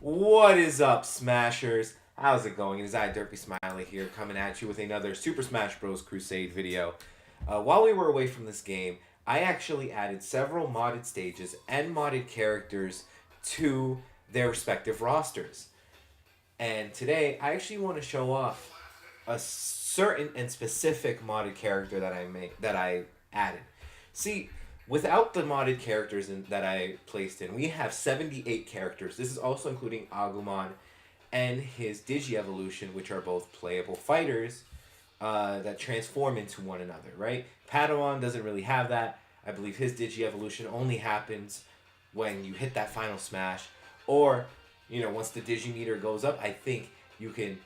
What is up, Smashers? How's it going? It is I, Derpy Smiley here, coming at you with another Super Smash Bros. Crusade video. While we were away from this game, I actually added several modded stages and modded characters to their respective rosters. And today, I actually want to show off a certain and specific modded character that I added. See, without the modded characters that I placed in, we have 78 characters. This is also including Agumon and his Digi-Evolution, which are both playable fighters that transform into one another, right? Padawan doesn't really have that. I believe his Digi-Evolution only happens when you hit that final smash. Or, once the Digimeter goes up, I think you can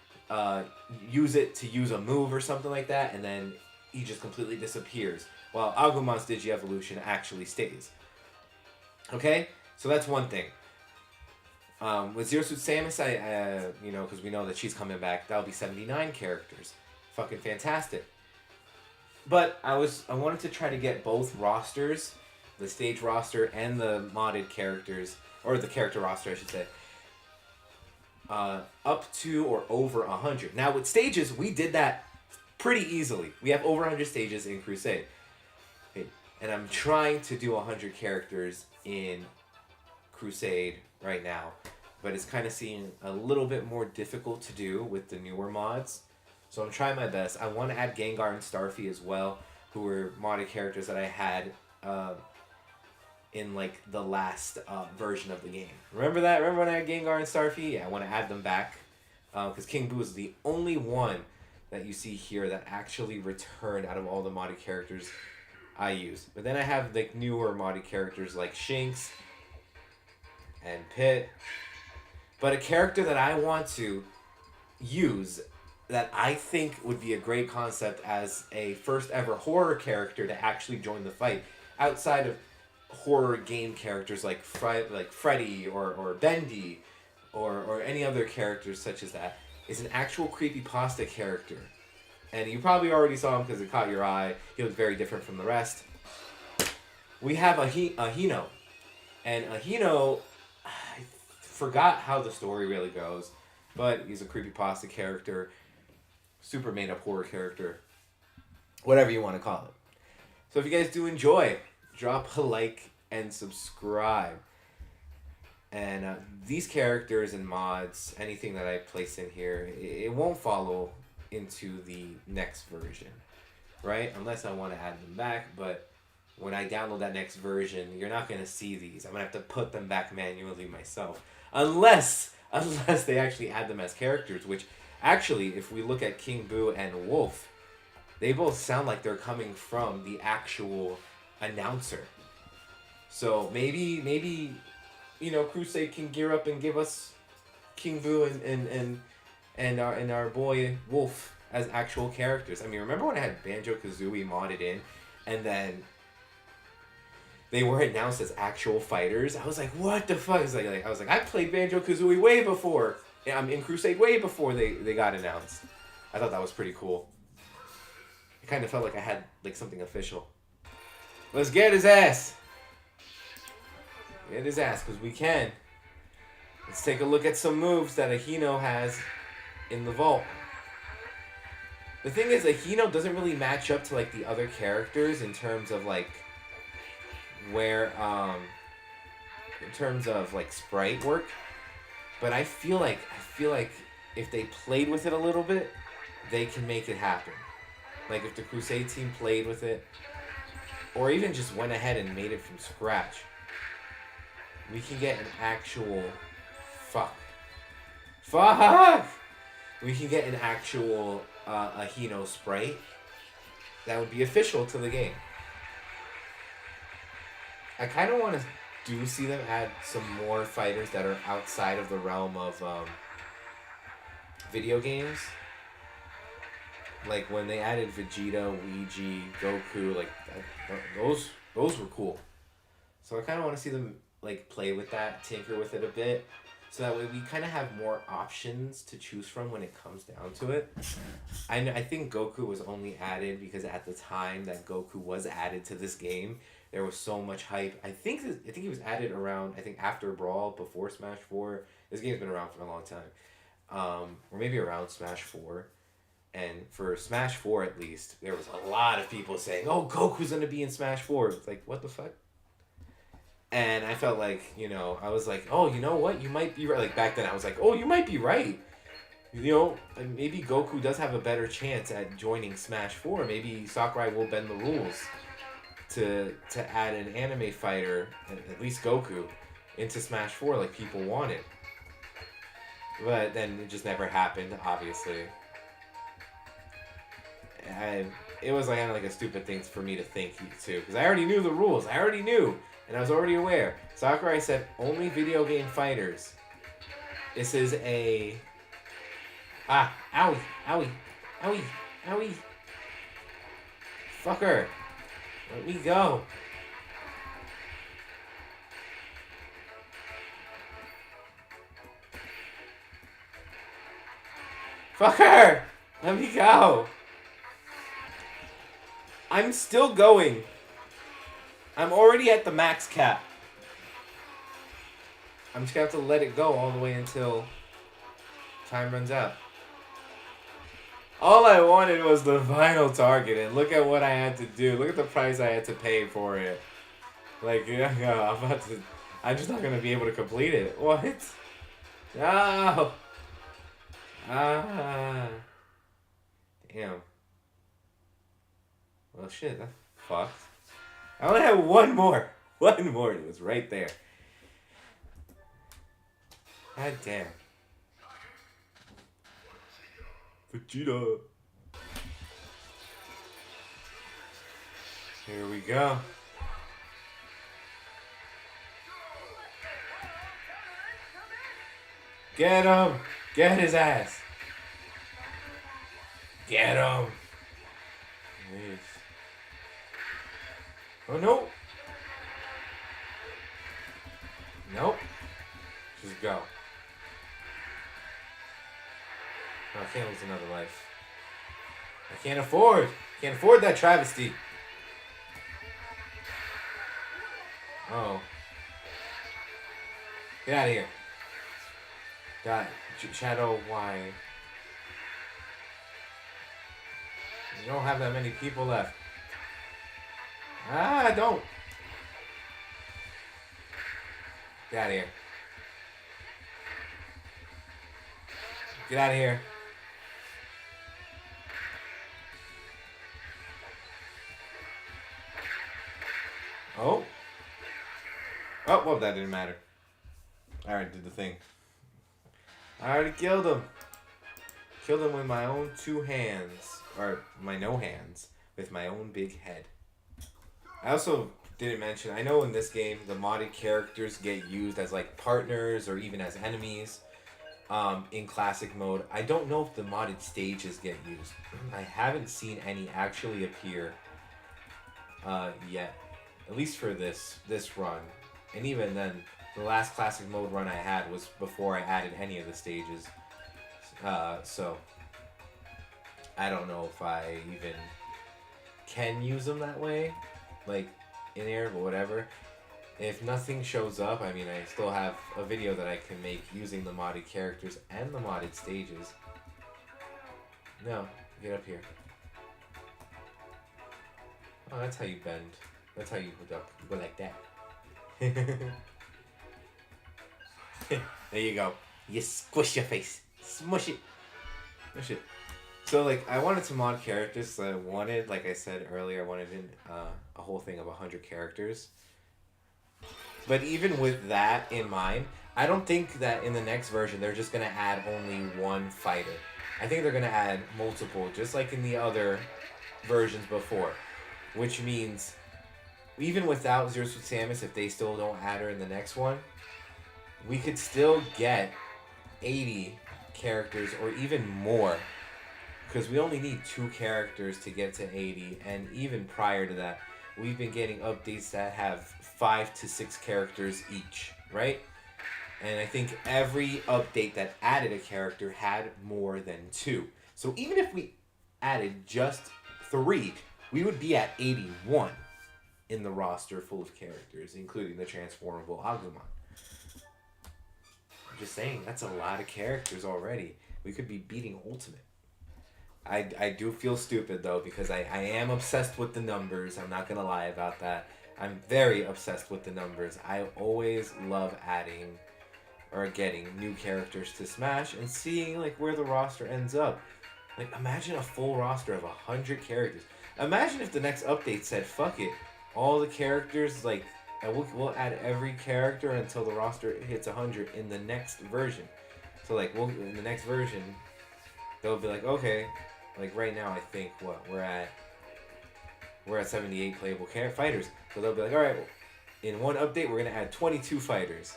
use it to use a move or something like that, and then he just completely disappears, while Agumon's Digi-Evolution actually stays. Okay? So that's one thing. With Zero Suit Samus, because we know that she's coming back, that'll be 79 characters. Fucking fantastic. But I wanted to try to get both rosters, the stage roster and the modded characters, or the character roster, I should say, up to or over 100. Now, with stages, we did that pretty easily. We have over 100 stages in Crusade. And I'm trying to do 100 characters in Crusade right now. But it's kind of seeming a little bit more difficult to do with the newer mods. So I'm trying my best. I want to add Gengar and Starfy as well, who were modded characters that I had in like the last version of the game. Remember that? Remember when I had Gengar and Starfy? Yeah, I want to add them back. Because King Boo is the only one that you see here that actually returned out of all the modded characters I use. But then I have like newer modded characters like Shinx and Pit. But a character that I want to use that I think would be a great concept as a first ever horror character to actually join the fight, outside of horror game characters like Freddy or Bendy or any other characters such as that, is an actual creepypasta character. And you probably already saw him because it caught your eye. He looks very different from the rest. We have Aheno. And Aheno, I forgot how the story really goes, but he's a creepypasta character, super made up horror character, whatever you want to call it. So if you guys do enjoy, drop a like and subscribe. And these characters and mods, anything that I place in here, it won't follow into the next version, right? Unless I want to add them back, but when I download that next version, you're not going to see these. I'm going to have to put them back manually myself. Unless they actually add them as characters, which actually, if we look at King Boo and Wolf, they both sound like they're coming from the actual announcer. So maybe Crusade can gear up and give us King Boo and our boy Wolf as actual characters. I mean, remember when I had Banjo-Kazooie modded in, and then they were announced as actual fighters? I was like, what the fuck? I was like, I played Banjo-Kazooie way before. I'm in Crusade way before they got announced. I thought that was pretty cool. It kind of felt like I had like something official. Let's get his ass. Get his ass, because we can. Let's take a look at some moves that Aheno has in the vault. The thing is, Aheno doesn't really match up to like the other characters in terms of like where in terms of like sprite work, but I feel like if they played with it a little bit, they can make it happen. Like if the Crusade team played with it, or even just went ahead and made it from scratch, we can get an actual we can get an actual Aheno sprite that would be official to the game. I kind of want to see them add some more fighters that are outside of the realm of video games. Like when they added Vegeta, Luigi, Goku, like those were cool. So I kind of want to see them like play with that, tinker with it a bit, so that way we kind of have more options to choose from when it comes down to it. I think Goku was only added because at the time that Goku was added to this game, There was so much hype. I think he was added around, I think after Brawl, before Smash 4. This game's been around for a long time. Or maybe around Smash 4. And for Smash 4 at least, there was a lot of people saying, "Oh, Goku's gonna be in Smash 4." It's like, what the fuck? And I felt like, I was like, "Oh, you know what? You might be right." Like back then I was like, "Oh, you might be right." Maybe Goku does have a better chance at joining Smash 4. Maybe Sakurai will bend the rules to add an anime fighter, at least Goku, into Smash 4 like people wanted. But then it just never happened, obviously. It was kind of like a stupid thing for me to think, too. Because I already knew the rules. I already knew. And I was already aware. Sakurai said only video game fighters. This is a... owie, owie, owie, owie. Fucker. Let me go. Fucker! Let me go. I'm still going. I'm already at the max cap. I'm just gonna have to let it go all the way until time runs out. All I wanted was the final target, and look at what I had to do. Look at the price I had to pay for it. Like, I'm just not gonna be able to complete it. What? No! Ah. Damn. Well, shit, that's fucked. I only have one more. One more. It was right there. God damn. Vegeta. Here we go. Get him. Get his ass. Get him. Nice. Oh, no. Nope. Just go. No, I can't lose another life. I can't afford. Can't afford that travesty. Oh. Get out of here. God. Shadow, why? You don't have that many people left. Don't. Get out of here. Get out of here. Oh. Oh, well, that didn't matter. I already did the thing. I already killed him. Killed him with my own two hands. Or my no hands. With my own big head. I also didn't mention, I know in this game, the modded characters get used as like partners or even as enemies in classic mode. I don't know if the modded stages get used. I haven't seen any actually appear yet. At least for this run. And even then, the last classic mode run I had was before I added any of the stages. So, I don't know if I even can use them that way. Like, in air, but whatever. If nothing shows up, I mean, I still have a video that I can make using the modded characters and the modded stages. No, get up here. Oh, that's how you bend. That's how you duck. You go like that. There you go. You squish your face. Smush it. Smush it. So, like, I wanted to mod characters, so I wanted, like I said earlier, I wanted a whole thing of 100 characters. But even with that in mind, I don't think that in the next version they're just going to add only one fighter. I think they're going to add multiple, just like in the other versions before. Which means, even without Zero Suit Samus, if they still don't add her in the next one, we could still get 80 characters or even more. Because we only need 2 characters to get to 80, and even prior to that, we've been getting updates that have 5 to 6 characters each, right? And I think every update that added a character had more than 2. So even if we added just 3, we would be at 81. in the roster full of characters, including the transformable Agumon. I'm just saying, that's a lot of characters already. We could be beating Ultimate. I do feel stupid, though, because I am obsessed with the numbers. I'm not going to lie about that. I'm very obsessed with the numbers. I always love adding or getting new characters to Smash and seeing like where the roster ends up. Like, imagine a full roster of 100 characters. Imagine if the next update said, fuck it, all the characters, like, and we'll add every character until the roster hits 100 in the next version. So, like, in the next version, they'll be like, okay, like, right now, I think, we're at 78 playable fighters. So they'll be like, all right, in one update, we're going to add 22 fighters.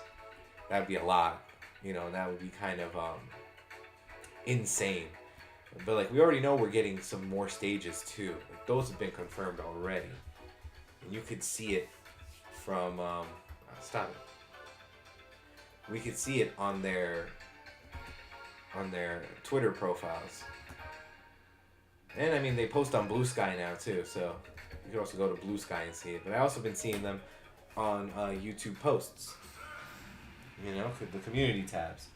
That would be a lot, you know, and that would be kind of insane. But, like, we already know we're getting some more stages, too. Like, those have been confirmed already. And you could see it from, stop it. We could see it on their Twitter profiles. And, I mean, they post on Blue Sky now, too, so you can also go to Blue Sky and see it. But I also been seeing them on YouTube posts. You know, the community tabs.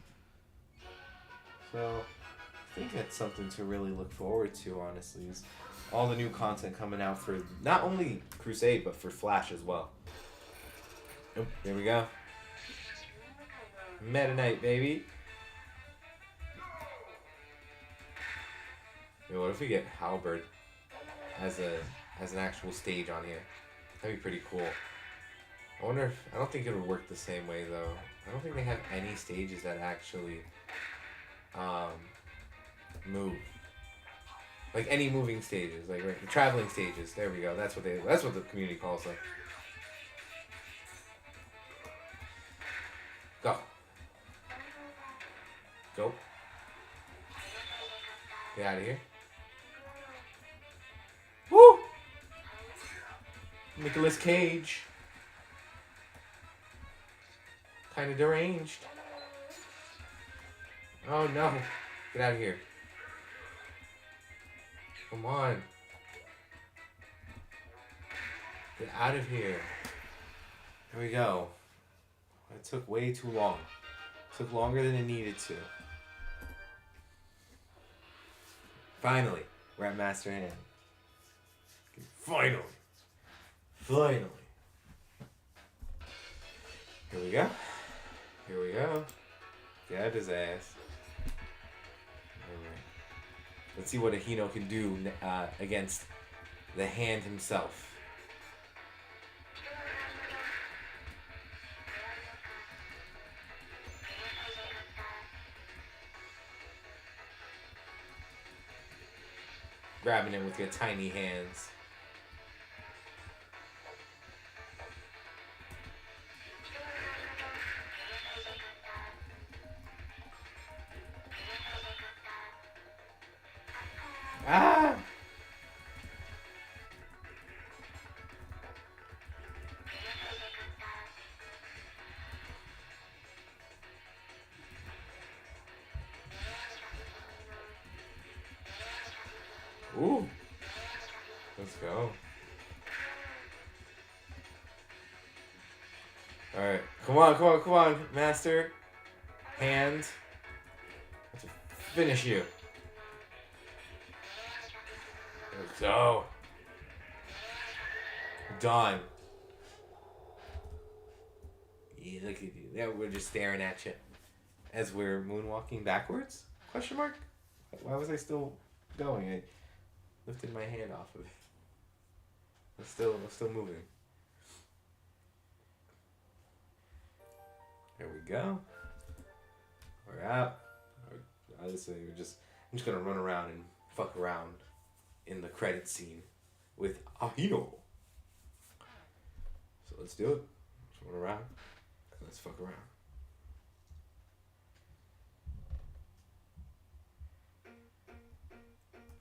So, I think that's something to really look forward to, honestly, is all the new content coming out for not only Crusade, but for Flash as well. Oh, there we go. Meta Knight, baby. Yo, what if we get Halberd as an actual stage on here? That'd be pretty cool. I wonder if, I don't think it would work the same way though. I don't think they have any stages that actually move. Like any moving stages, like right, the traveling stages. There we go. That's what the community calls them. Go. Go. Get out of here. Woo! Nicolas Cage. Kind of deranged. Oh no. Get out of here. Come on. Get out of here. There we go. It took way too long. It took longer than it needed to. Finally, we're at Master Hand. Finally. Finally. Here we go. Here we go. Got his ass. Alright. Let's see what Aheno can do against the Hand himself. Grabbing him with your tiny hands. Ah! Ooh. Let's go. Alright. Come on, come on, come on, Master. Hand. Let's finish you. Let's go. Done. Yeah, look at you. Yeah, we're just staring at you. As we're moonwalking backwards? Question mark? Why was I still going? I lifted my hand off of it. I'm still moving. There we go. We're out. Honestly, I'm just gonna run around and fuck around in the credit scene with Aheno. So let's do it. Let's run around and let's fuck around.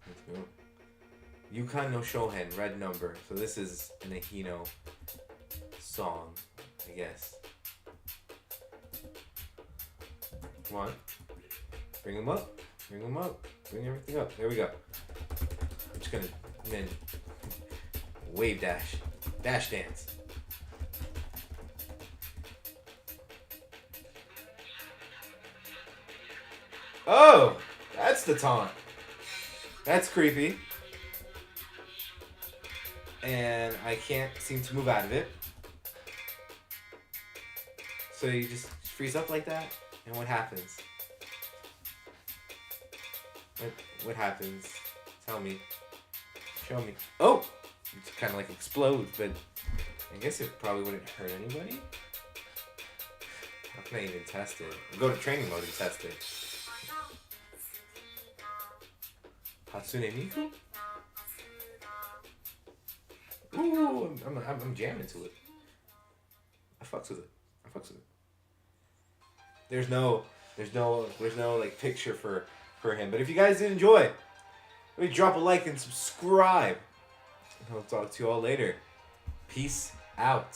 Let's go. Yukon no Shohen, red number. So this is an Aheno song, I guess. Come on. Bring him up. Bring him up. Bring everything up. There we go. I'm just gonna wave dash. Dash dance. Oh, that's the taunt. That's creepy. And I can't seem to move out of it. So you just freeze up like that, and what happens? What happens? Tell me. Show me. Oh! It kind of like explodes, but I guess it probably wouldn't hurt anybody. How can I even test it? I'll go to training mode and test it. Hatsune Miku? Ooh, I'm jamming to it. I fucks with it. There's no like picture for him. But if you guys did enjoy, maybe drop a like and subscribe. And I'll talk to you all later. Peace out.